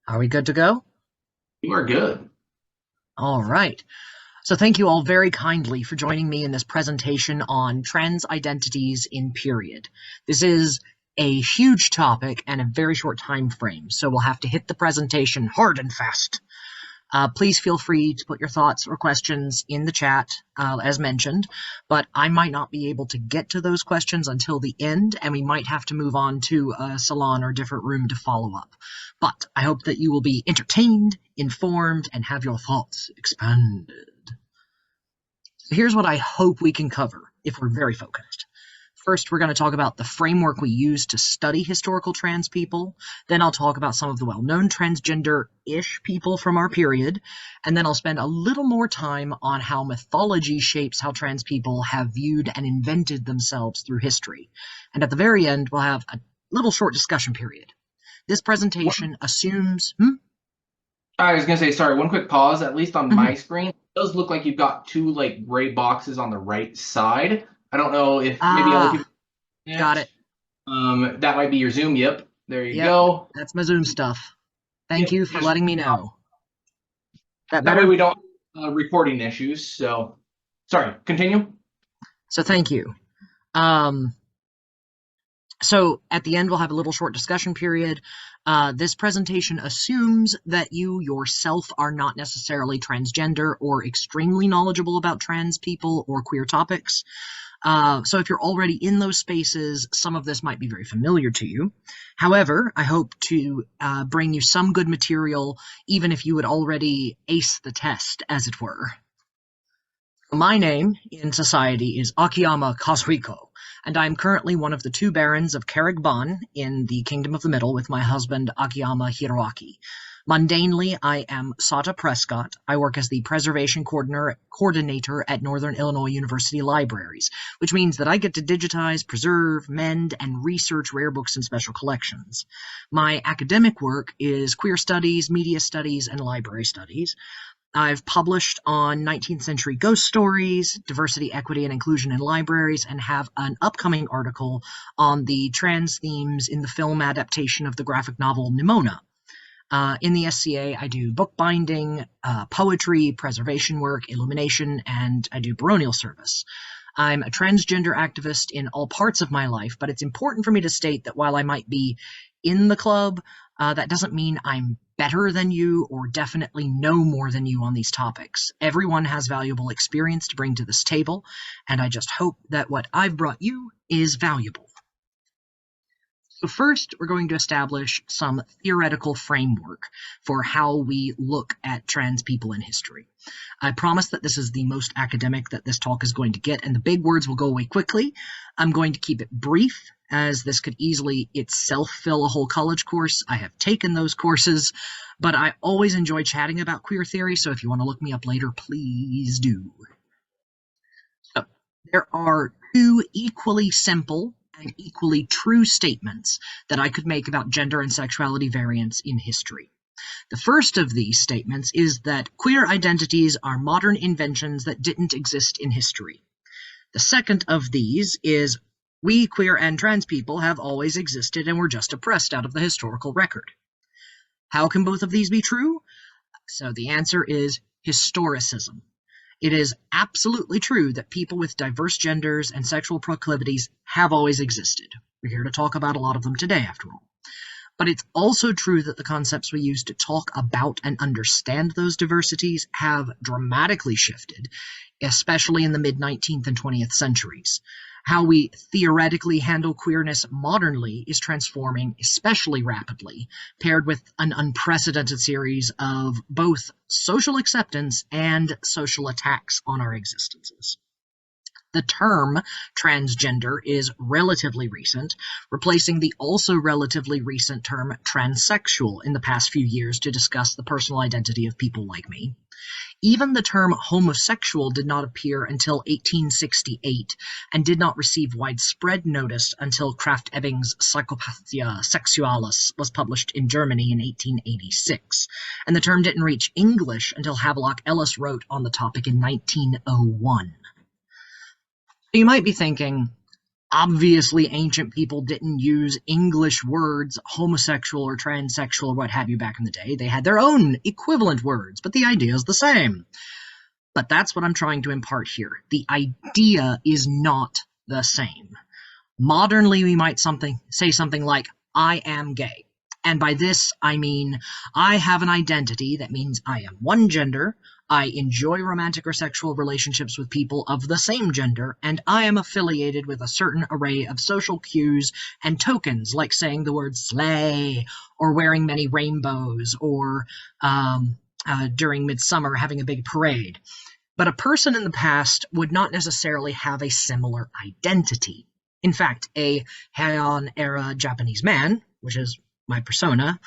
Are we good to go? You are good. All right. So thank you all very kindly for joining me in this presentation on trans identities in period. This is a huge topic and a very short time frame, so we'll have to hit the presentation hard and fast. Please feel free to put your thoughts or questions in the chat, as mentioned, but I might not be able to get to those questions until the end, and we might have to move on to a salon or different room to follow up. But I hope that you will be entertained, informed, and have your thoughts expanded. So here's what I hope we can cover if we're very focused. First, we're going to talk about the framework we use to study historical trans people. Then I'll talk about some of the well-known transgender-ish people from our period. And then I'll spend a little more time on how mythology shapes how trans people have viewed and invented themselves through history. And at the very end, we'll have a little short discussion period. This presentation assumes... I was gonna say, sorry, one quick pause. At least on Mhm. my screen, it does look like you've got two like gray boxes on the right side. I don't know if maybe other Ah, people got can't. it. That might be your Zoom. Yep, there you Yep, go. that's my Zoom stuff. Thank Yep, you for just letting me know. That that way better? we don't recording issues. So, sorry, continue. So thank you. Um, So at the end, we'll have a little short discussion period. This presentation assumes that you yourself are not necessarily transgender or extremely knowledgeable about trans people or queer topics. So if you're already in those spaces, some of this might be very familiar to you. However, I hope to bring you some good material, even if you would already ace the test, as it were. My name in society is Akiyama Kazuhiko, and I am currently one of the two barons of Carigban in the Kingdom of the Middle with my husband Akiyama Hiroaki. Mundanely, I am Sata Prescott. I work as the preservation coordinator at Northern Illinois University Libraries, which means that I get to digitize, preserve, mend, and research rare books and special collections. My academic work is queer studies, media studies, and library studies. I've published on 19th century ghost stories, diversity, equity, and inclusion in libraries, and have an upcoming article on the trans themes in the film adaptation of the graphic novel Nimona. In the SCA, I do bookbinding, poetry, preservation work, illumination, and I do baronial service. I'm a transgender activist in all parts of my life, but it's important for me to state that while I might be in the club, that doesn't mean I'm better than you or definitely know more than you on these topics. Everyone has valuable experience to bring to this table, and I just hope that what I've brought you is valuable. So first, we're going to establish some theoretical framework for how we look at trans people in history. I promise that this is the most academic that this talk is going to get, and the big words will go away quickly. I'm going to keep it brief, as this could easily itself fill a whole college course. I have taken those courses, but I always enjoy chatting about queer theory, so if you want to look me up later, please do. So, there are two equally simple and equally true statements that I could make about gender and sexuality variance in history. The first of these statements is that queer identities are modern inventions that didn't exist in history. The second of these is we queer and trans people have always existed and were just oppressed out of the historical record. How can both of these be true? So the answer is historicism. It is absolutely true that people with diverse genders and sexual proclivities have always existed. We're here to talk about a lot of them today, after all. But it's also true that the concepts we use to talk about and understand those diversities have dramatically shifted, especially in the mid-19th and 20th centuries. How we theoretically handle queerness modernly is transforming especially rapidly, paired with an unprecedented series of both social acceptance and social attacks on our existences. The term transgender is relatively recent, replacing the also relatively recent term transsexual in the past few years to discuss the personal identity of people like me. Even the term homosexual did not appear until 1868 and did not receive widespread notice until Krafft-Ebing's Psychopathia Sexualis was published in Germany in 1886, and the term didn't reach English until Havelock Ellis wrote on the topic in 1901. You might be thinking, Obviously, ancient people didn't use English words, homosexual or transsexual or what have you back in the day. They had their own equivalent words, but the idea is the same. But that's what I'm trying to impart here. The idea is not the same. Modernly, we might say something like, I am gay. And by this, I mean, I have an identity that means I am one gender, I enjoy romantic or sexual relationships with people of the same gender, and I am affiliated with a certain array of social cues and tokens, like saying the word slay, or wearing many rainbows, or during midsummer having a big parade. But a person in the past would not necessarily have a similar identity. In fact, a Heian-era Japanese man, which is my persona,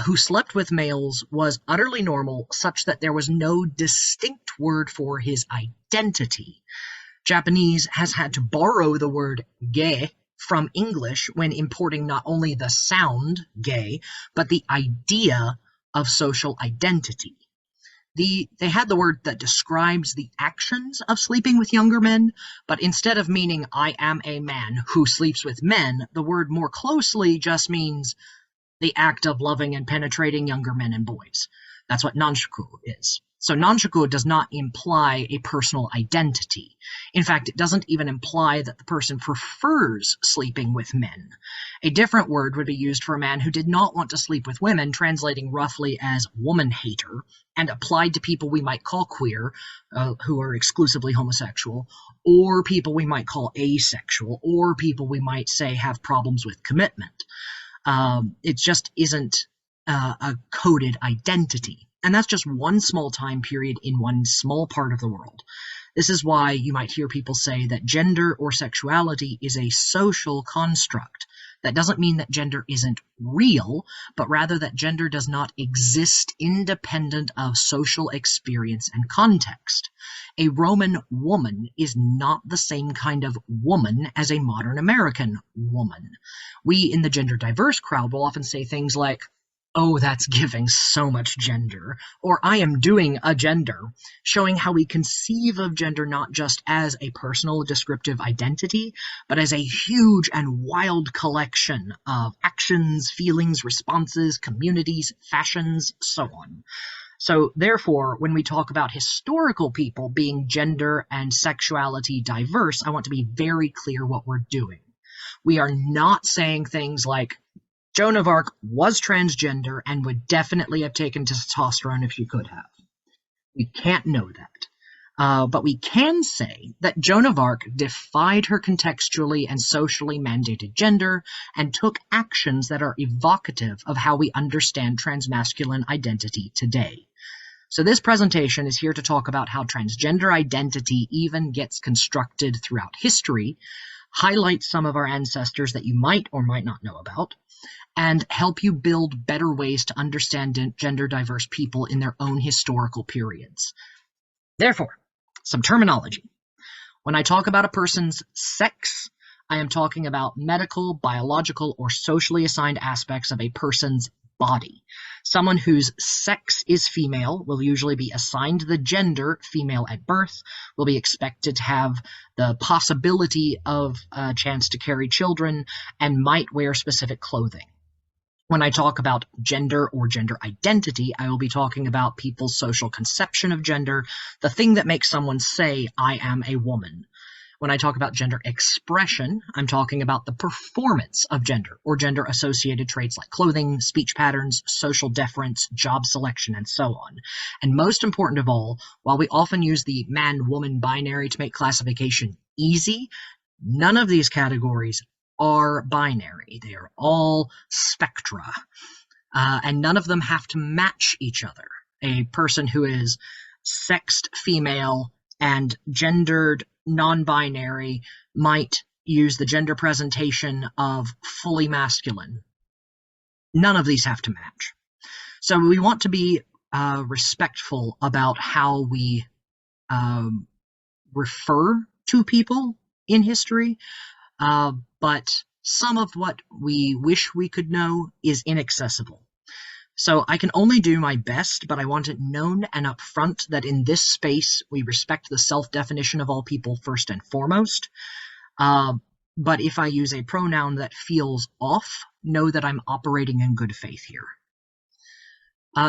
who slept with males was utterly normal, such that there was no distinct word for his identity. Japanese has had to borrow the word gay from English when importing not only the sound gay, but the idea of social identity. They had the word that describes the actions of sleeping with younger men, but instead of meaning I am a man who sleeps with men, the word more closely just means the act of loving and penetrating younger men and boys. That's what nanshuku is. So nanshuku does not imply a personal identity. In fact, it doesn't even imply that the person prefers sleeping with men. A different word would be used for a man who did not want to sleep with women, translating roughly as woman hater, and applied to people we might call queer, who are exclusively homosexual, or people we might call asexual, or people we might say have problems with commitment. It just isn't a coded identity. And that's just one small time period in one small part of the world. This is why you might hear people say that gender or sexuality is a social construct. That doesn't mean that gender isn't real, but rather that gender does not exist independent of social experience and context. A Roman woman is not the same kind of woman as a modern American woman. We in the gender diverse crowd will often say things like, oh, that's giving so much gender, or I am doing a gender, showing how we conceive of gender not just as a personal descriptive identity, but as a huge and wild collection of actions, feelings, responses, communities, fashions, so on. So therefore, when we talk about historical people being gender and sexuality diverse, I want to be very clear what we're doing. We are not saying things like, Joan of Arc was transgender and would definitely have taken testosterone if she could have. We can't know that. But we can say that Joan of Arc defied her contextually and socially mandated gender and took actions that are evocative of how we understand transmasculine identity today. So this presentation is here to talk about how transgender identity even gets constructed throughout history, highlight some of our ancestors that you might or might not know about, and help you build better ways to understand gender diverse people in their own historical periods. Therefore, some terminology. When I talk about a person's sex, I am talking about medical, biological, or socially assigned aspects of a person's body. Someone whose sex is female will usually be assigned the gender female at birth, will be expected to have the possibility of a chance to carry children, and might wear specific clothing. When I talk about gender or gender identity, I will be talking about people's social conception of gender, the thing that makes someone say, I am a woman. When I talk about gender expression, I'm talking about the performance of gender or gender-associated traits like clothing, speech patterns, social deference, job selection, and so on. And most important of all, while we often use the man-woman binary to make classification easy, none of these categories are binary. They are all spectra, and none of them have to match each other. A person who is sexed female and gendered non-binary might use the gender presentation of fully masculine. None of these have to match. So we want to be respectful about how we refer to people in history, but some of what we wish we could know is inaccessible. So I can only do my best, but I want it known and upfront that in this space we respect the self-definition of all people first and foremost. but if I use a pronoun that feels off, know that I'm operating in good faith here.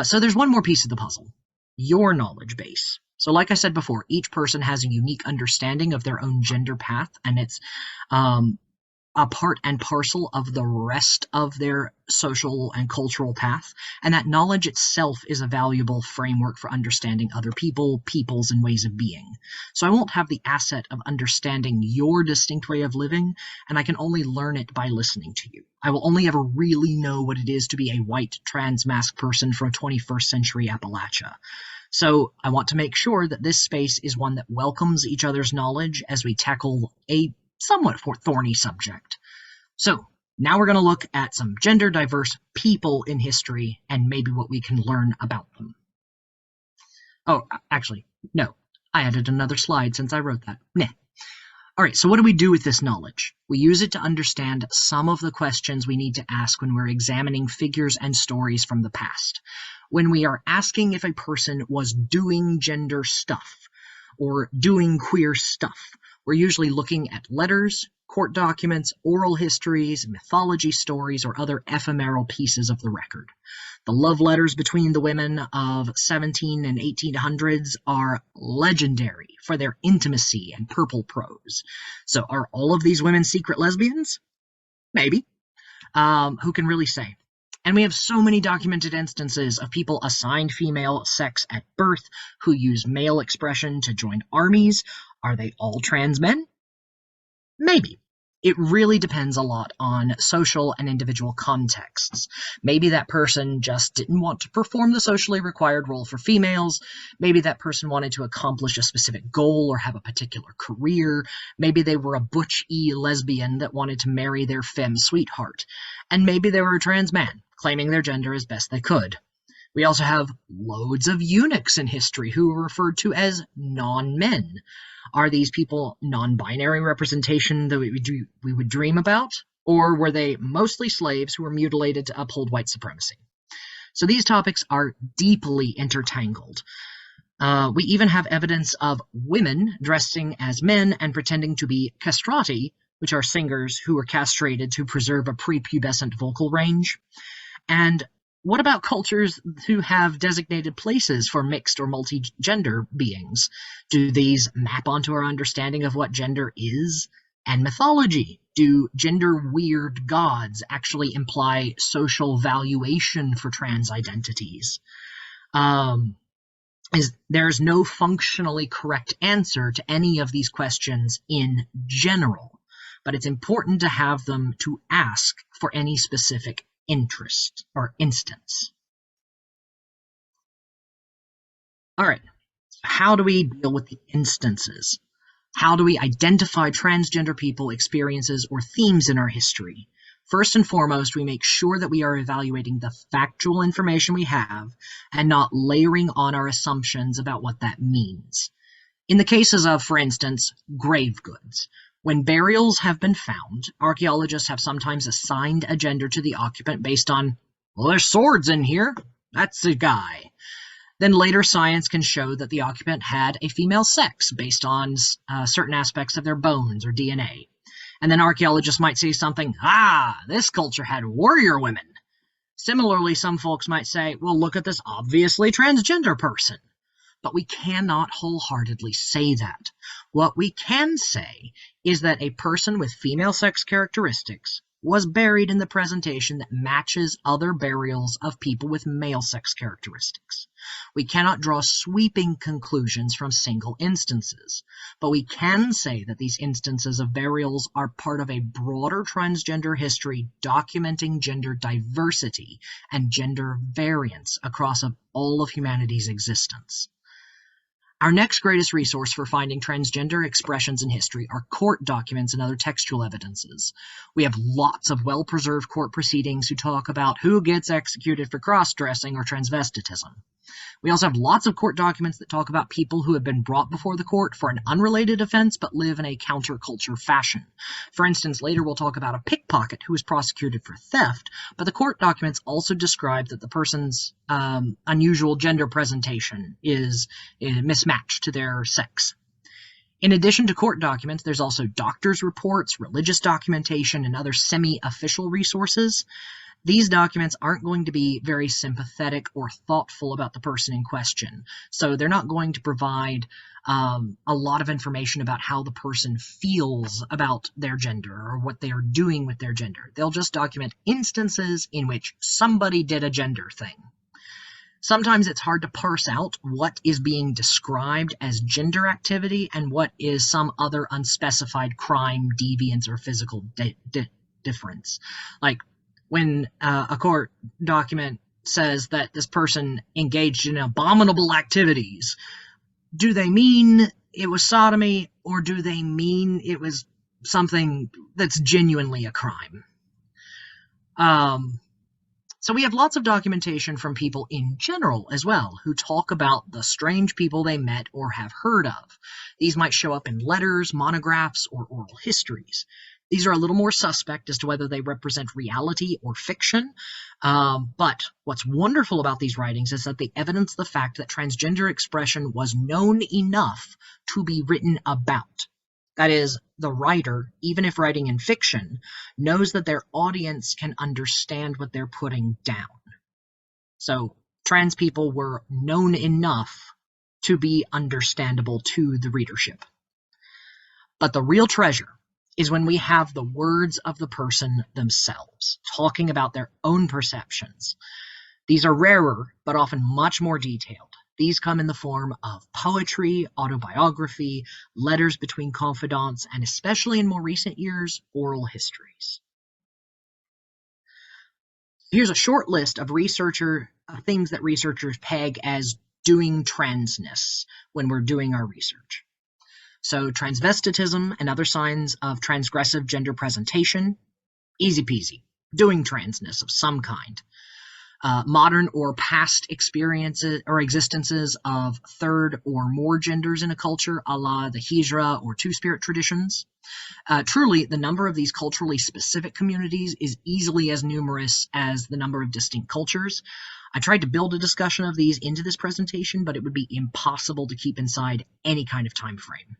So there's one more piece of the puzzle, your knowledge base. So like I said before, each person has a unique understanding of their own gender path, and it's a part and parcel of the rest of their social and cultural path, and that knowledge itself is a valuable framework for understanding other people, peoples, and ways of being. So I won't have the asset of understanding your distinct way of living, and I can only learn it by listening to you. I will only ever really know what it is to be a white trans-masked person from 21st century Appalachia. So I want to make sure that this space is one that welcomes each other's knowledge as we tackle a somewhat thorny subject. So now we're going to look at some gender diverse people in history and maybe what we can learn about them. Oh, actually, no. I added another slide since I wrote that. Meh. All right, so what do we do with this knowledge? We use it to understand some of the questions we need to ask when we're examining figures and stories from the past. When we are asking if a person was doing gender stuff or doing queer stuff, we're usually looking at letters, court documents, oral histories, mythology stories, or other ephemeral pieces of the record. The love letters between the women of 17 and 1800s are legendary for their intimacy and purple prose. So are all of these women secret lesbians? Maybe. Who can really say? And we have so many documented instances of people assigned female sex at birth who use male expression to join armies. Are they all trans men? Maybe. It really depends a lot on social and individual contexts. Maybe that person just didn't want to perform the socially required role for females. Maybe that person wanted to accomplish a specific goal or have a particular career. Maybe they were a butch-y lesbian that wanted to marry their femme sweetheart. And maybe they were a trans man, claiming their gender as best they could. We also have loads of eunuchs in history who were referred to as non-men. Are these people non-binary representation that we would dream about? Or were they mostly slaves who were mutilated to uphold white supremacy? So these topics are deeply intertangled. We even have evidence of women dressing as men and pretending to be castrati, which are singers who were castrated to preserve a prepubescent vocal range. And what about cultures who have designated places for mixed or multi-gender beings? Do these map onto our understanding of what gender is? And mythology. Do gender-weird gods actually imply social valuation for trans identities? There's no functionally correct answer to any of these questions in general, but it's important to have them to ask for any specific interest or instance. All right, how do we deal with the instances? How do we identify transgender people, experiences, or themes in our history? First and foremost, we make sure that we are evaluating the factual information we have and not layering on our assumptions about what that means. In the cases of, for instance, grave goods, when burials have been found, archaeologists have sometimes assigned a gender to the occupant based on, well, there's swords in here. That's a guy. Then later science can show that the occupant had a female sex based on certain aspects of their bones or DNA. And then archaeologists might say something, this culture had warrior women. Similarly, some folks might say, well, look at this obviously transgender person. But we cannot wholeheartedly say that. What we can say is that a person with female sex characteristics was buried in the presentation that matches other burials of people with male sex characteristics. We cannot draw sweeping conclusions from single instances, but we can say that these instances of burials are part of a broader transgender history documenting gender diversity and gender variance across all of humanity's existence. Our next greatest resource for finding transgender expressions in history are court documents and other textual evidences. We have lots of well-preserved court proceedings who talk about who gets executed for cross-dressing or transvestitism. We also have lots of court documents that talk about people who have been brought before the court for an unrelated offense but live in a counterculture fashion. For instance, later we'll talk about a pickpocket who was prosecuted for theft, but the court documents also describe that the person's unusual gender presentation is mismatched to their sex. In addition to court documents, there's also doctors' reports, religious documentation, and other semi-official resources. These documents aren't going to be very sympathetic or thoughtful about the person in question. So they're not going to provide a lot of information about how the person feels about their gender or what they are doing with their gender. They'll just document instances in which somebody did a gender thing. Sometimes it's hard to parse out what is being described as gender activity and what is some other unspecified crime, deviance, or physical difference. Like, when a court document says that this person engaged in abominable activities, do they mean it was sodomy, or do they mean it was something that's genuinely a crime? So we have lots of documentation from people in general as well, who talk about the strange people they met or have heard of. These might show up in letters, monographs, or oral histories. These are a little more suspect as to whether they represent reality or fiction, but what's wonderful about these writings is that they evidence the fact that transgender expression was known enough to be written about. That is, the writer, even if writing in fiction, knows that their audience can understand what they're putting down. So trans people were known enough to be understandable to the readership. But the real treasure is when we have the words of the person themselves, talking about their own perceptions. These are rarer, but often much more detailed. These come in the form of poetry, autobiography, letters between confidants, and especially in more recent years, oral histories. Here's a short list of things that researchers peg as doing transness when we're doing our research. So transvestitism and other signs of transgressive gender presentation, easy peasy, doing transness of some kind. Modern or past experiences or existences of third or more genders in a culture, a la the Hijra or Two-Spirit traditions. Truly, the number of these culturally specific communities is easily as numerous as the number of distinct cultures. I tried to build a discussion of these into this presentation, but it would be impossible to keep inside any kind of time frame.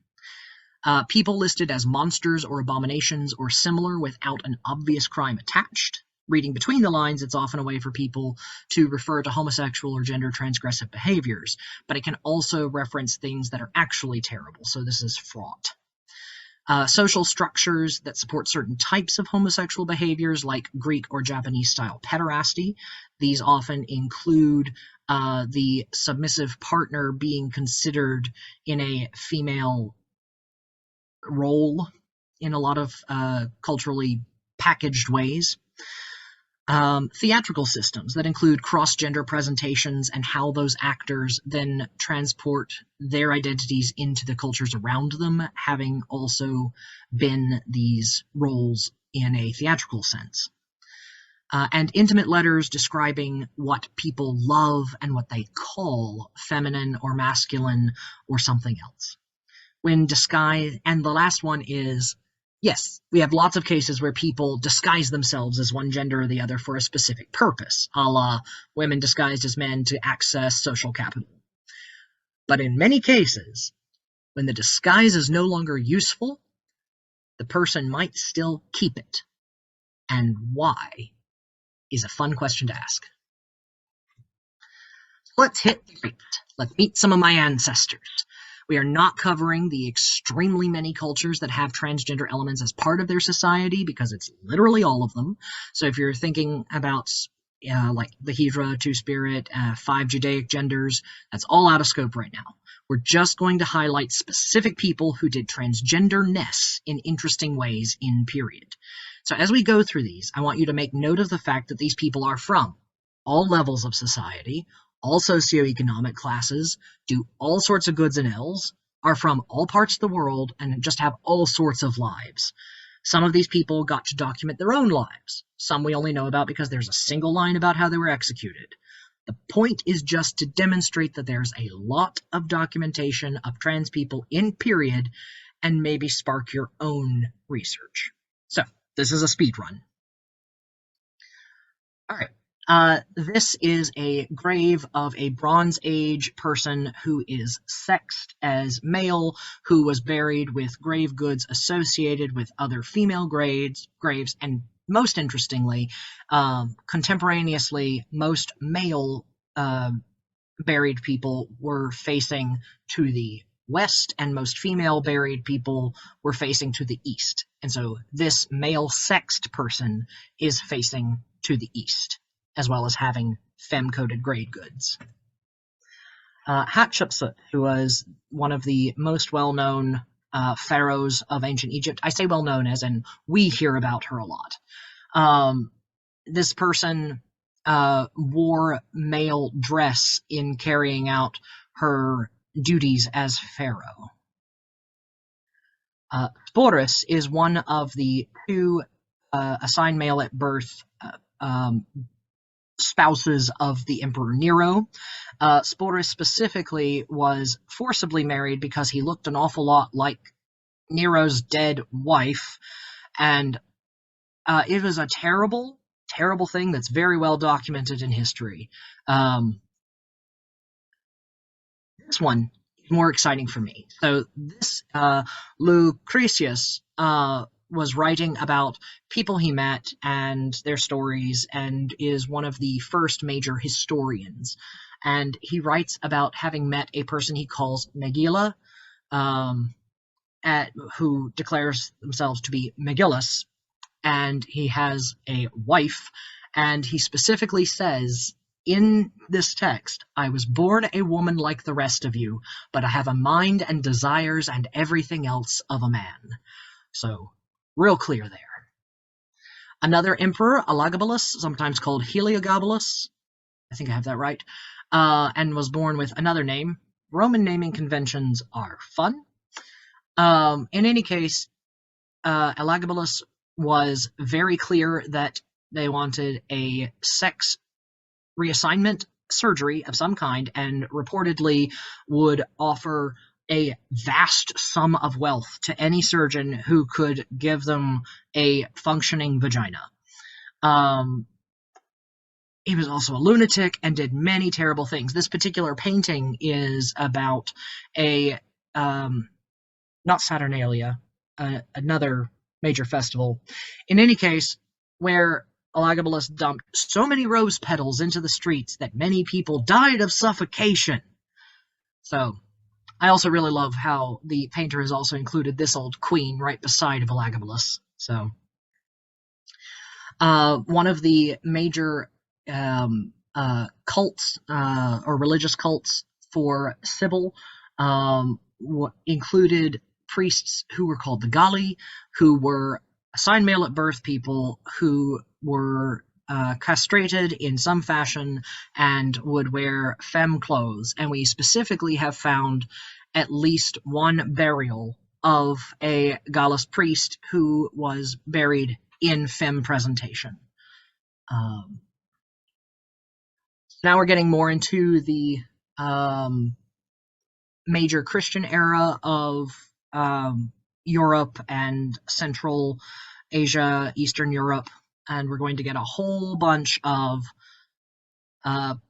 People listed as monsters or abominations or similar without an obvious crime attached. Reading between the lines, it's often a way for people to refer to homosexual or gender transgressive behaviors, but it can also reference things that are actually terrible, so this is fraught. Social structures that support certain types of homosexual behaviors, like Greek or Japanese-style pederasty. These often include the submissive partner being considered in a female role in a lot of culturally packaged ways. Theatrical systems that include cross-gender presentations and how those actors then transport their identities into the cultures around them, having also been these roles in a theatrical sense. And intimate letters describing what people love and what they call feminine or masculine or something else. When disguise, and the last one is, yes, we have lots of cases where people disguise themselves as one gender or the other for a specific purpose, a la women disguised as men to access social capital. But in many cases, when the disguise is no longer useful, the person might still keep it. And why is a fun question to ask. Let's hit the street. Let's meet some of my ancestors. We are not covering the extremely many cultures that have transgender elements as part of their society, because it's literally all of them. So if you're thinking about like the Hijra, Two-Spirit, 5 Judaic genders, that's all out of scope right now. We're just going to highlight specific people who did transgenderness in interesting ways in period. So as we go through these, I want you to make note of the fact that these people are from all levels of society, all socioeconomic classes, do all sorts of goods and ills, are from all parts of the world, and just have all sorts of lives. Some of these people got to document their own lives. Some we only know about because there's a single line about how they were executed. The point is just to demonstrate that there's a lot of documentation of trans people in period, and maybe spark your own research. So, this is a speed run. All right. This is a grave of a Bronze Age person who is sexed as male, who was buried with grave goods associated with other female graves, and most interestingly, contemporaneously, most male buried people were facing to the west, and most female buried people were facing to the east. And so this male sexed person is facing to the east, as well as having femme-coded grade goods. Hatshepsut, who was one of the most well-known pharaohs of ancient Egypt. I say well-known as in we hear about her a lot. This person wore male dress in carrying out her duties as pharaoh. Sporus is one of the two assigned male at birth spouses of the Emperor Nero. Sporus specifically was forcibly married because he looked an awful lot like Nero's dead wife, and it was a terrible, terrible thing that's very well documented in history. This one is more exciting for me. So this Lucretius was writing about people he met and their stories, and is one of the first major historians. And he writes about having met a person he calls Megilla, who declares themselves to be Megillus, and he has a wife, and he specifically says in this text, "I was born a woman like the rest of you, but I have a mind and desires and everything else of a man." So, real clear there. Another emperor, Elagabalus, sometimes called Heliogabalus, I think I have that right, and was born with another name. Roman naming conventions are fun. In any case, Elagabalus was very clear that they wanted a sex reassignment surgery of some kind, and reportedly would offer a vast sum of wealth to any surgeon who could give them a functioning vagina. He was also a lunatic and did many terrible things. This particular painting is about a, not Saturnalia, another major festival. In any case, where Elagabalus dumped so many rose petals into the streets that many people died of suffocation. So, I also really love how the painter has also included this old queen right beside Elagabalus. So, one of the major cults or religious cults for Sibyl included priests who were called the Galli, who were assigned male at birth people who were castrated in some fashion and would wear femme clothes. And we specifically have found at least one burial of a Gallus priest who was buried in femme presentation. Now we're getting more into the major Christian era of Europe and Central Asia, Eastern Europe, and we're going to get a whole bunch of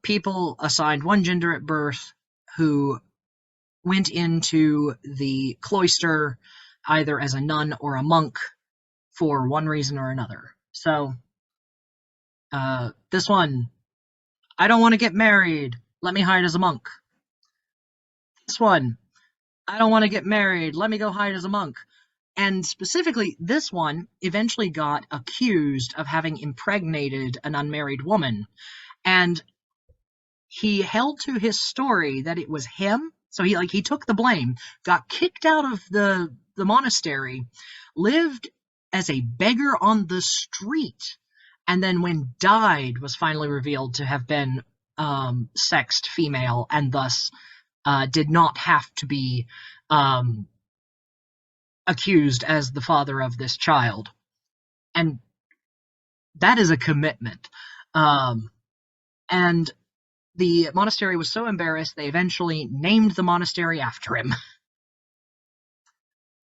people assigned one gender at birth who went into the cloister either as a nun or a monk for one reason or another. So, this one, I don't want to get married, let me hide as a monk. This one, I don't want to get married, let me go hide as a monk. And specifically, this one eventually got accused of having impregnated an unmarried woman. And he held to his story that it was him. So he took the blame, got kicked out of the monastery, lived as a beggar on the street, and then when died was finally revealed to have been sexed female, and thus did not have to be accused as the father of this child. And that is a commitment. And the monastery was so embarrassed, they eventually named the monastery after him.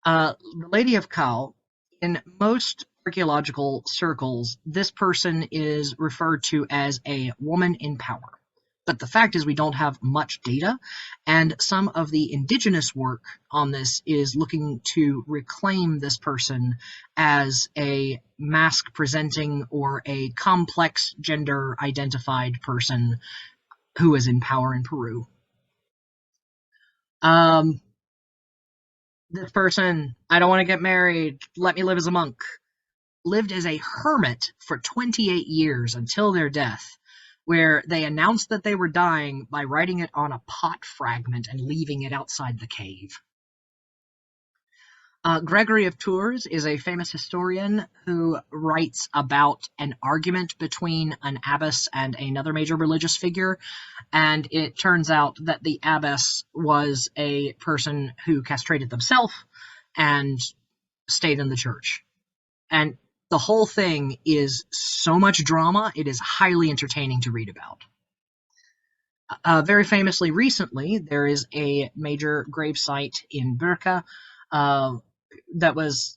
The Lady of Cal, in most archaeological circles, this person is referred to as a woman in power. But the fact is we don't have much data, and some of the indigenous work on this is looking to reclaim this person as a mask-presenting or a complex gender-identified person who is in power in Peru. This person, I don't want to get married, let me live as a monk, lived as a hermit for 28 years until their death, where they announced that they were dying by writing it on a pot fragment and leaving it outside the cave. Gregory of Tours is a famous historian who writes about an argument between an abbess and another major religious figure, and it turns out that the abbess was a person who castrated themselves and stayed in the church. And the whole thing is so much drama, it is highly entertaining to read about. Very famously recently, there is a major gravesite in Burka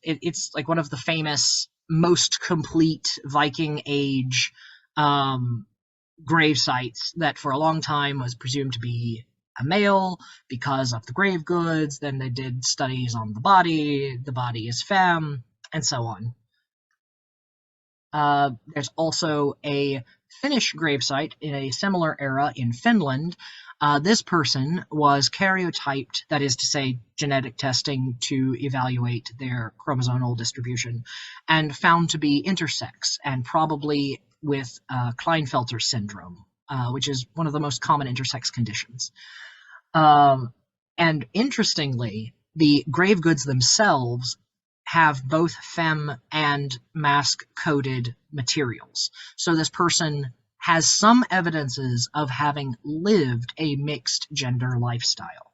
it's like one of the famous, most complete Viking Age grave sites that for a long time was presumed to be a male because of the grave goods. Then they did studies on the body is femme, and so on. There's also a Finnish gravesite in a similar era in Finland. This person was karyotyped, that is to say, genetic testing to evaluate their chromosomal distribution, and found to be intersex, and probably with Klinefelter syndrome, which is one of the most common intersex conditions. And interestingly, the grave goods themselves have both femme and masc-coded materials. So this person has some evidences of having lived a mixed gender lifestyle.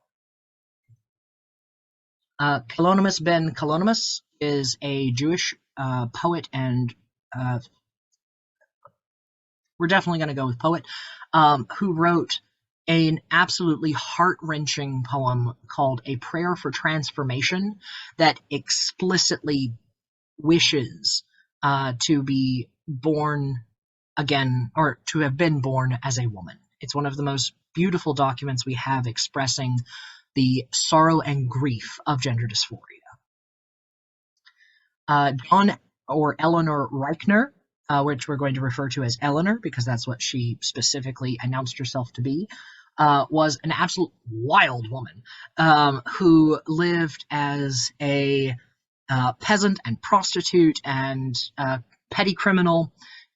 Kalonymus ben Kalonymus is a Jewish poet, and we're definitely going to go with poet, who wrote an absolutely heart-wrenching poem called A Prayer for Transformation that explicitly wishes to be born again, or to have been born as a woman. It's one of the most beautiful documents we have expressing the sorrow and grief of gender dysphoria. John or Eleanor Reichner, which we're going to refer to as Eleanor because that's what she specifically announced herself to be, was an absolute wild woman who lived as a peasant and prostitute and petty criminal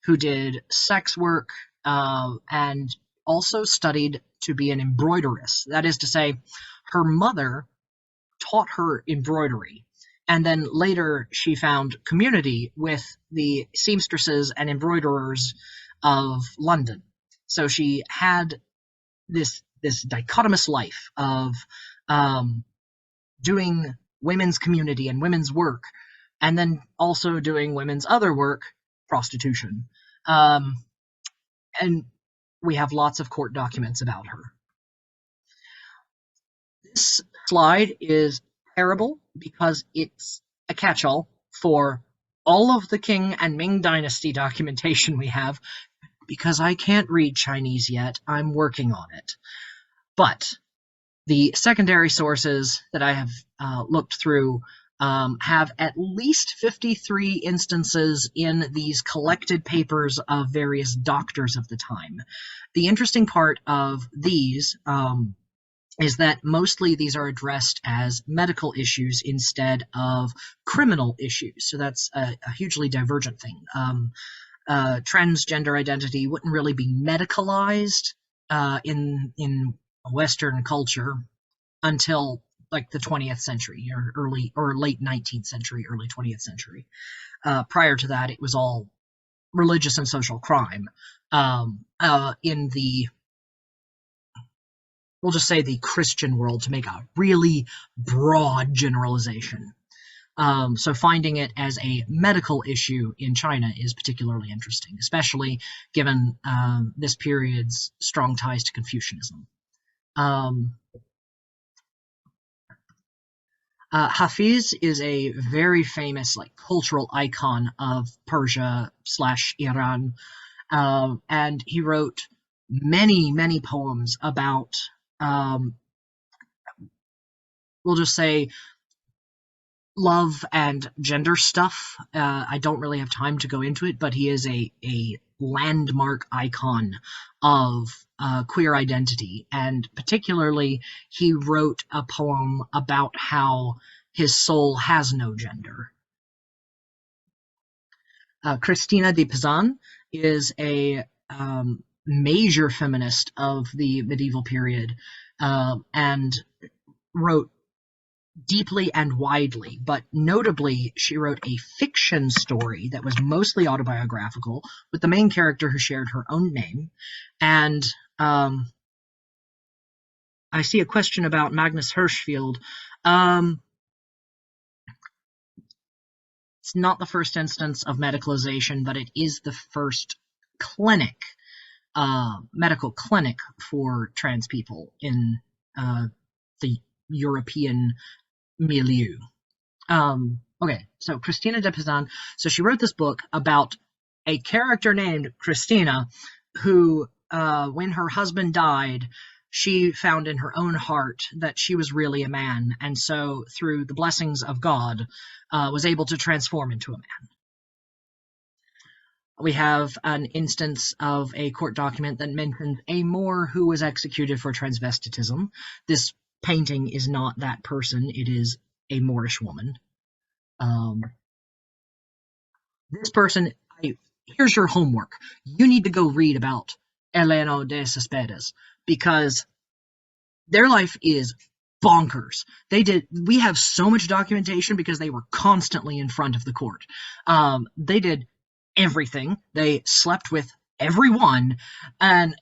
who did sex work and also studied to be an embroideress. That is to say, her mother taught her embroidery, and then later she found community with the seamstresses and embroiderers of London. So she had this dichotomous life of doing women's community and women's work, and then also doing women's other work, prostitution. And we have lots of court documents about her. This slide is terrible because it's a catch-all for all of the Qing and Ming Dynasty documentation we have, because I can't read Chinese yet. I'm working on it. But the secondary sources that I have looked through have at least 53 instances in these collected papers of various doctors of the time. The interesting part of these is that mostly these are addressed as medical issues instead of criminal issues. So that's a hugely divergent thing. Transgender identity wouldn't really be medicalized in Western culture until like the 20th century, or late 19th century, early 20th century. Prior to that, it was all religious and social crime. In the, we'll just say the Christian world to make a really broad generalization. So finding it as a medical issue in China is particularly interesting, especially given this period's strong ties to Confucianism. Hafiz is a very famous like cultural icon of Persia slash Iran, and he wrote many poems about, um, we'll just say, love and gender stuff. I don't really have time to go into it, but he is a landmark icon of queer identity, and particularly he wrote a poem about how his soul has no gender. Christina de Pizan is a major feminist of the medieval period, and wrote deeply and widely, but notably, she wrote a fiction story that was mostly autobiographical, with the main character who shared her own name. And I see a question about Magnus Hirschfeld. Um, it's not the first instance of medicalization, but it is the first clinic, medical clinic for trans people in the European milieu. Okay, so Christina de Pizan. So she wrote this book about a character named Christina who, when her husband died, she found in her own heart that she was really a man, and so through the blessings of God, was able to transform into a man. We have an instance of a court document that mentions a Moor who was executed for transvestitism. This painting is not that person, it is a Moorish woman. This person, here's your homework. You need to go read about Eleno de Cespedes, because their life is bonkers. We have so much documentation because they were constantly in front of the court. They did everything. They slept with everyone, and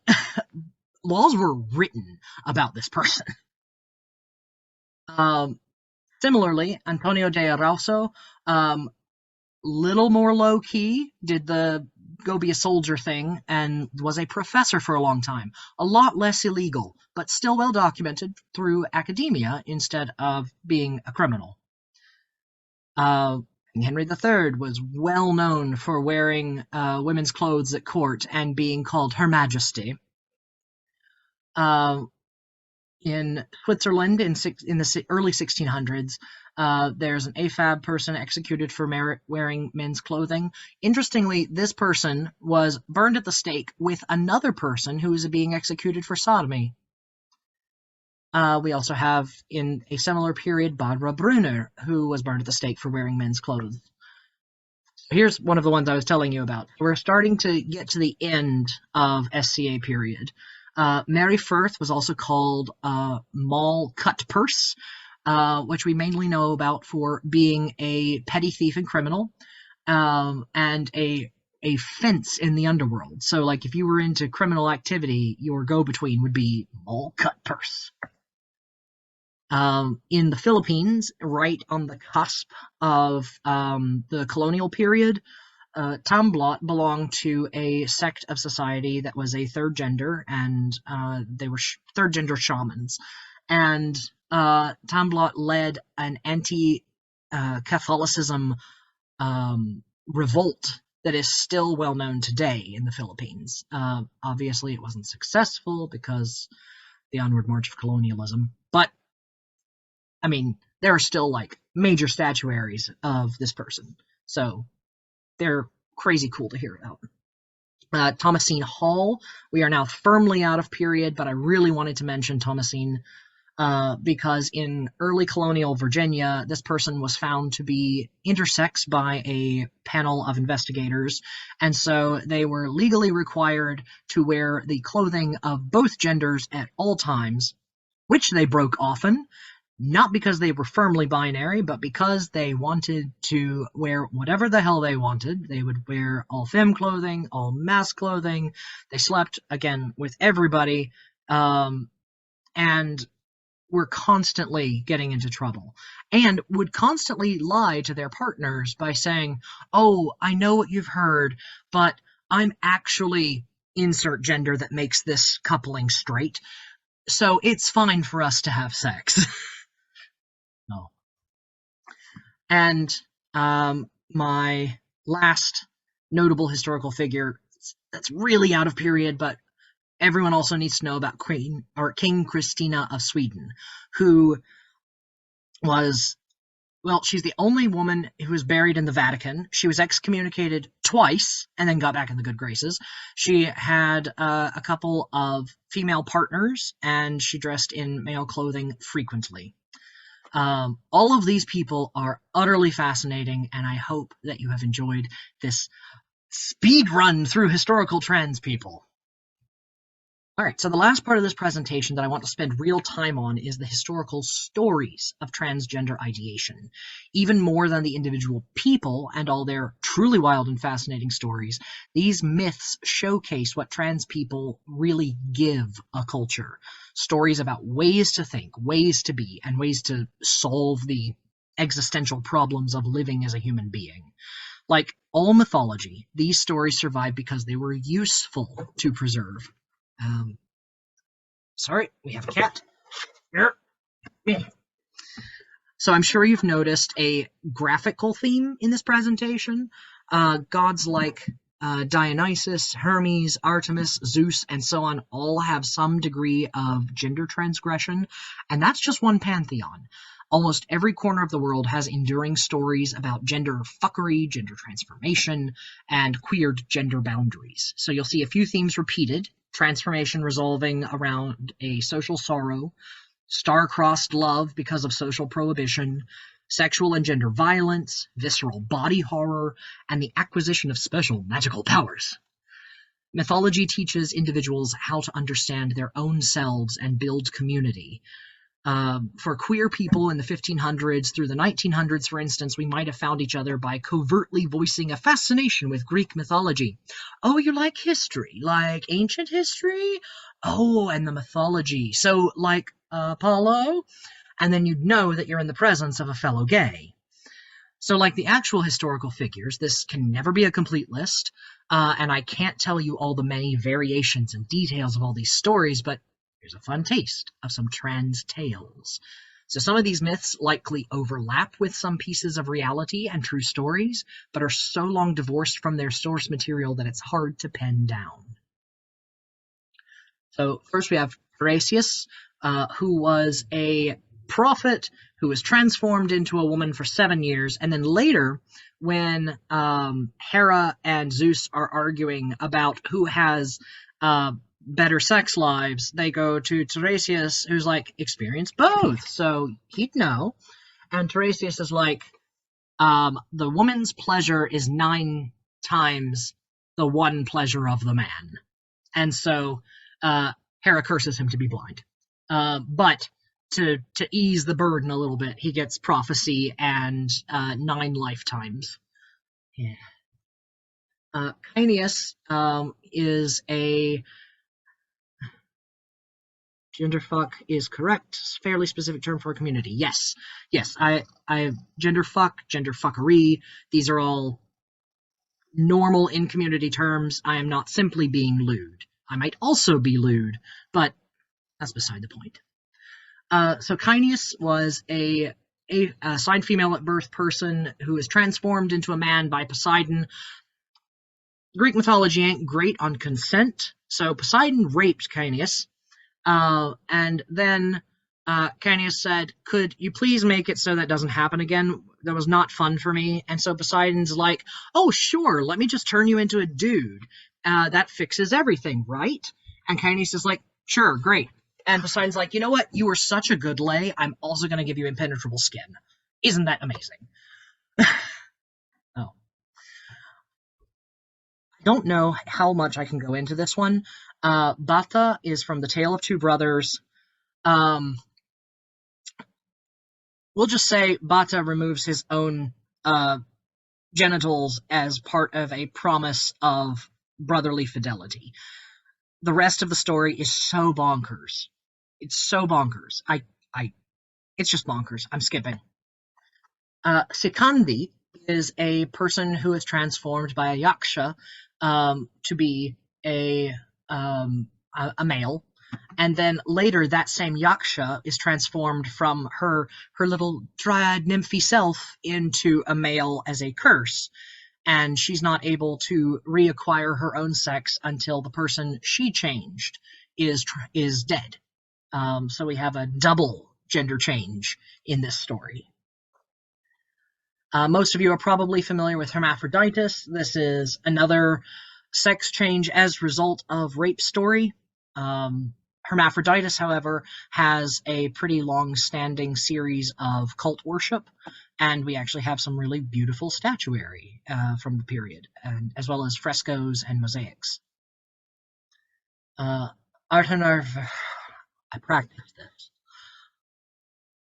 laws were written about this person. Similarly, Antonio de Arauso, little more low key, did the go be a soldier thing, and was a professor for a long time. A lot less illegal, but still well documented through academia instead of being a criminal. Henry III was well known for wearing women's clothes at court and being called Her Majesty. In Switzerland, in the early 1600s, there's an AFAB person executed for wearing men's clothing. Interestingly, this person was burned at the stake with another person who was being executed for sodomy. We also have, in a similar period, Barbara Brunner, who was burned at the stake for wearing men's clothes. Here's one of the ones I was telling you about. We're starting to get to the end of SCA period. Mary Firth was also called Moll Cutpurse, which we mainly know about for being a petty thief and criminal, and a fence in the underworld. So, like, if you were into criminal activity, your go-between would be Moll Cutpurse. In the Philippines, right on the cusp of the colonial period, tombmates belonged to a sect of society that was a third gender, and they were third gender shamans. And tombmates led an anti-Catholicism revolt that is still well known today in the Philippines. Obviously, it wasn't successful because the onward march of colonialism, but I mean, there are still like major statuaries of this person. So they're crazy cool to hear about. Thomasine Hall, we are now firmly out of period, but I really wanted to mention Thomasine because in early colonial Virginia, this person was found to be intersex by a panel of investigators, and so they were legally required to wear the clothing of both genders at all times, which they broke often. Not because they were firmly binary, but because they wanted to wear whatever the hell they wanted. They would wear all femme clothing, all mask clothing. They slept, again, with everybody, and were constantly getting into trouble. And would constantly lie to their partners by saying, oh, I know what you've heard, but I'm actually insert gender that makes this coupling straight. So it's fine for us to have sex. No. And my last notable historical figure that's really out of period, but everyone also needs to know about King Christina of Sweden, who was, well, she's the only woman who was buried in the Vatican. She was excommunicated twice and then got back in the good graces. She had a couple of female partners, and she dressed in male clothing frequently. All of these people are utterly fascinating, and I hope that you have enjoyed this speed run through historical trends, people. All right, so the last part of this presentation that I want to spend real time on is the historical stories of transgender ideation. Even more than the individual people and all their truly wild and fascinating stories, these myths showcase what trans people really give a culture. Stories about ways to think, ways to be, and ways to solve the existential problems of living as a human being. Like all mythology, these stories survive because they were useful to preserve. Sorry, we have a cat. Here. So I'm sure you've noticed a graphical theme in this presentation. Gods like Dionysus, Hermes, Artemis, Zeus, and so on all have some degree of gender transgression, and that's just one pantheon. Almost every corner of the world has enduring stories about gender fuckery, gender transformation, and queered gender boundaries. So you'll see a few themes repeated: transformation resolving around a social sorrow, star-crossed love because of social prohibition, sexual and gender violence, visceral body horror, and the acquisition of special magical powers. Mythology teaches individuals how to understand their own selves and build community. For queer people in the 1500s through the 1900s, for instance, we might have found each other by covertly voicing a fascination with Greek mythology. Oh, you like history? Like ancient history? Oh, and the mythology. So, like Apollo? And then you'd know that you're in the presence of a fellow gay. So, like the actual historical figures, this can never be a complete list, and I can't tell you all the many variations and details of all these stories, but here's a fun taste of some trans tales. So some of these myths likely overlap with some pieces of reality and true stories, but are so long divorced from their source material that it's hard to pen down. So first we have Tiresias, who was a prophet who was transformed into a woman for 7 years, and then later, when Hera and Zeus are arguing about who has better sex lives, they go to Tiresias, who's like, experience both, so he'd know. And Tiresias is like, the woman's pleasure is 9 times the one pleasure of the man. And so Hera curses him to be blind. But to ease the burden a little bit, he gets prophecy and 9 lifetimes. Yeah. Cainius is a genderfuck is correct. Fairly specific term for a community. Yes. I genderfuck, genderfuckery. These are all normal in community terms. I am not simply being lewd. I might also be lewd, but that's beside the point. So Cainius was a assigned female at birth person who is transformed into a man by Poseidon. Greek mythology ain't great on consent, so Poseidon raped Cainius. And then Cainius said, could you please make it so that doesn't happen again? That was not fun for me. And so Poseidon's like, oh, sure, let me just turn you into a dude. That fixes everything, right? And Cainius is like, sure, great. And Poseidon's like, you know what? You were such a good lay. I'm also going to give you impenetrable skin. Isn't that amazing? Oh. I don't know how much I can go into this one. Bata is from The Tale of Two Brothers. We'll just say Bata removes his own genitals as part of a promise of brotherly fidelity. The rest of the story is so bonkers. It's so bonkers. It's just bonkers. I'm skipping. Sikandi is a person who is transformed by a yaksha to be a male. And then later, that same Yaksha is transformed from her little dryad nymphy self into a male as a curse. And she's not able to reacquire her own sex until the person she changed is dead. So we have a double gender change in this story. Most of you are probably familiar with Hermaphroditus. This is another sex change as a result of rape story. Hermaphroditus, however, has a pretty long-standing series of cult worship, and we actually have some really beautiful statuary from the period, and as well as frescoes and mosaics.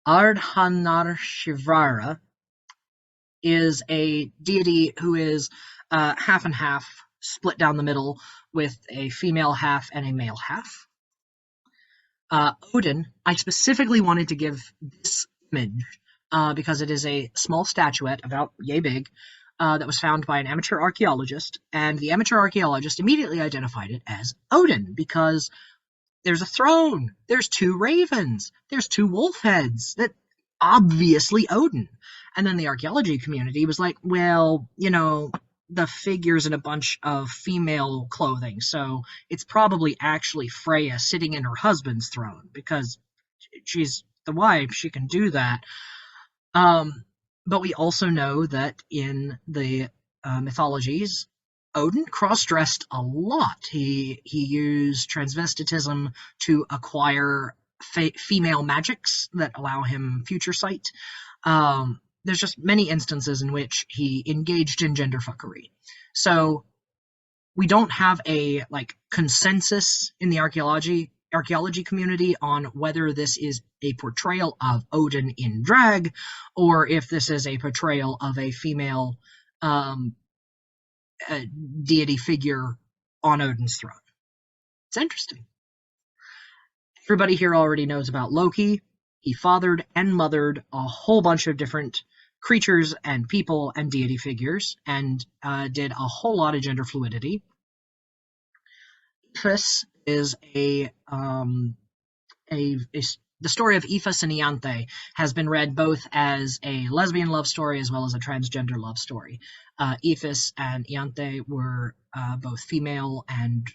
Ardhanarshivara is a deity who is half and half, split down the middle, with a female half and a male half. Odin, I specifically wanted to give this image because it is a small statuette about yay big that was found by an amateur archaeologist, and the amateur archaeologist immediately identified it as Odin because there's a throne, there's 2 ravens, there's 2 wolf heads, that obviously Odin. And then the archaeology community was like, well, the figure's in a bunch of female clothing, so it's probably actually Freya sitting in her husband's throne because she's the wife, she can do that. But we also know that in the mythologies, Odin cross-dressed a lot. He used transvestitism to acquire female magics that allow him future sight. There's just many instances in which he engaged in gender fuckery. So we don't have a consensus in the archaeology community on whether this is a portrayal of Odin in drag or if this is a portrayal of a female deity figure on Odin's throne. It's interesting. Everybody here already knows about Loki. He fathered and mothered a whole bunch of different creatures and people and deity figures, and did a whole lot of gender fluidity. Iphis is the story of Iphis and Ianthe has been read both as a lesbian love story as well as a transgender love story. Iphis and Ianthe were both female and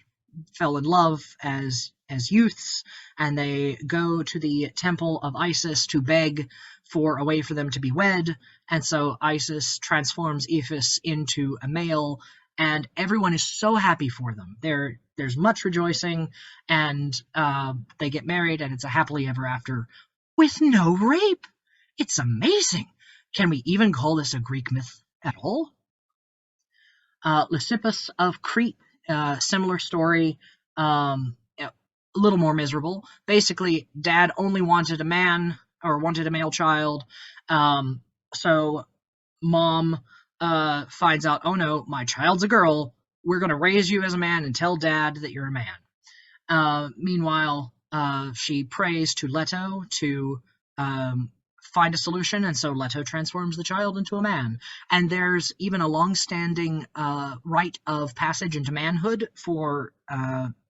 fell in love as youths, and they go to the temple of Isis to beg for a way for them to be wed, and so Isis transforms Iphis into a male, and everyone is so happy for them. There's much rejoicing, and they get married, and it's a happily ever after with no rape. It's amazing. Can we even call this a Greek myth at all? Lysippus of Crete, similar story, a little more miserable. Basically, dad only wanted a man, or wanted a male child, so mom finds out, oh no, my child's a girl, we're going to raise you as a man and tell dad that you're a man. Meanwhile, she prays to Leto to find a solution, and so Leto transforms the child into a man. And there's even a long-standing rite of passage into manhood for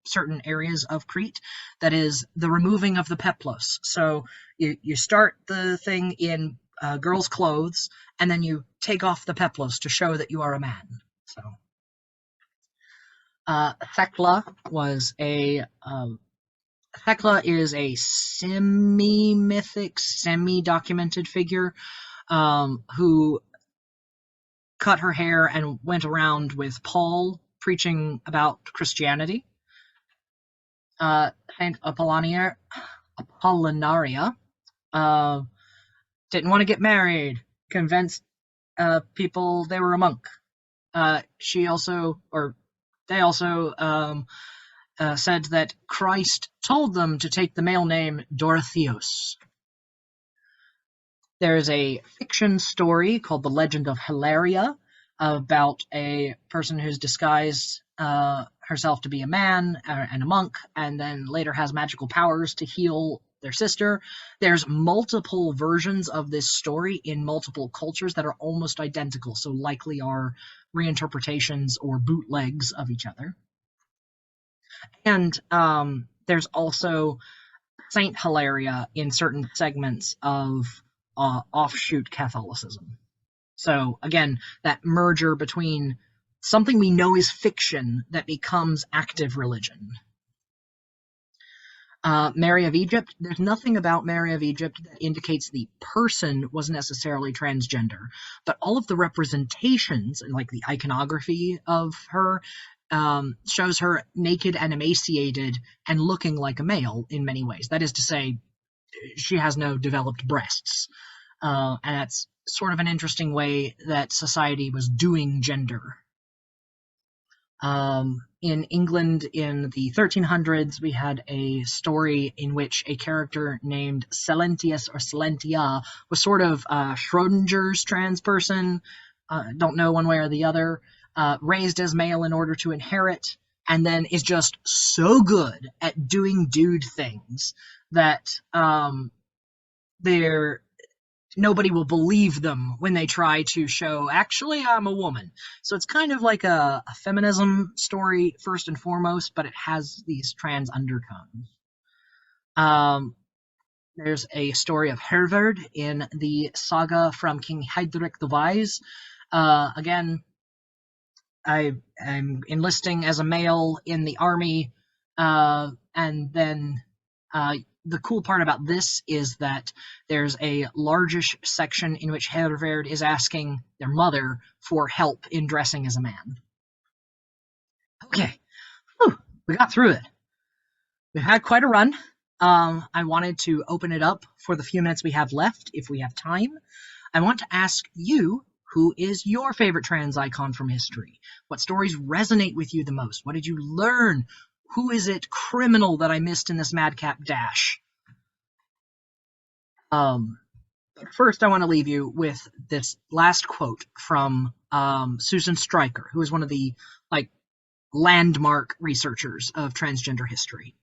certain areas of Crete, that is the removing of the peplos. So you start the thing in girls' clothes, and then you take off the peplos to show that you are a man. So Thecla is a semi-mythic, semi-documented figure who cut her hair and went around with Paul preaching about Christianity. Saint Apollinaria didn't want to get married, convinced people they were a monk. They also said that Christ told them to take the male name Dorotheos. There's a fiction story called The Legend of Hilaria about a person who's disguised herself to be a man and a monk, and then later has magical powers to heal their sister. There's multiple versions of this story in multiple cultures that are almost identical, so likely are reinterpretations or bootlegs of each other. And There's also Saint Hilaria in certain segments of offshoot Catholicism. So again, that merger between something we know is fiction that becomes active religion. Mary of Egypt, there's nothing about Mary of Egypt that indicates the person was necessarily transgender, but all of the representations and like the iconography of her shows her naked and emaciated and looking like a male in many ways. That is to say, she has no developed breasts. And that's sort of an interesting way that society was doing gender. In England in the 1300s, we had a story in which a character named Silentius or Silentia was sort of Schrodinger's trans person, don't know one way or the other, raised as male in order to inherit, and then is just so good at doing dude things that nobody will believe them when they try to show, actually, I'm a woman. So it's kind of like a feminism story, first and foremost, but it has these trans undertones. There's a story of Hervard in the saga from King Heinrich the Wise. Again, I am enlisting as a male in the army, and then the cool part about this is that there's a largish section in which Hervard is asking their mother for help in dressing as a man. Okay, whew, we got through it. We've had quite a run. I wanted to open it up for the few minutes we have left, if we have time. I want to ask you, who is your favorite trans icon from history? What stories resonate with you the most? What did you learn? Who is it criminal that I missed in this madcap dash? First, I want to leave you with this last quote from Susan Stryker, who is one of the landmark researchers of transgender history.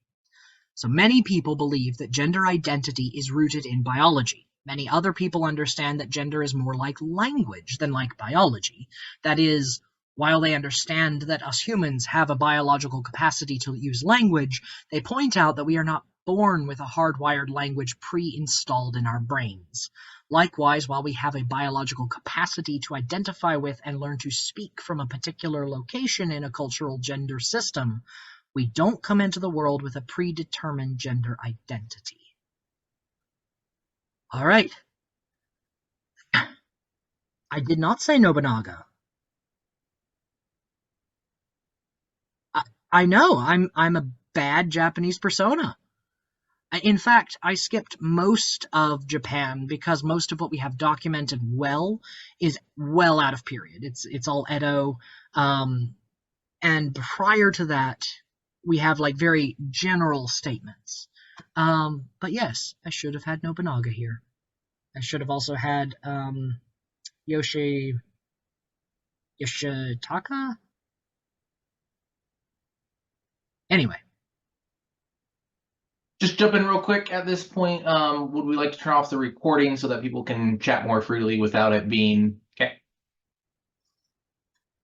So many people believe that gender identity is rooted in biology. Many other people understand that gender is more like language than like biology. That is, while they understand that us humans have a biological capacity to use language, they point out that we are not born with a hardwired language pre-installed in our brains. Likewise, while we have a biological capacity to identify with and learn to speak from a particular location in a cultural gender system, we don't come into the world with a predetermined gender identity. All right. I did not say Nobunaga. I know, I'm a bad Japanese persona. In fact, I skipped most of Japan because most of what we have documented well is well out of period. It's all Edo, and prior to that, we have like very general statements. But yes, I should have had Nobunaga here. I should have also had Yoshitaka. Anyway. Just jump in real quick at this point. Would we like to turn off the recording so that people can chat more freely without it being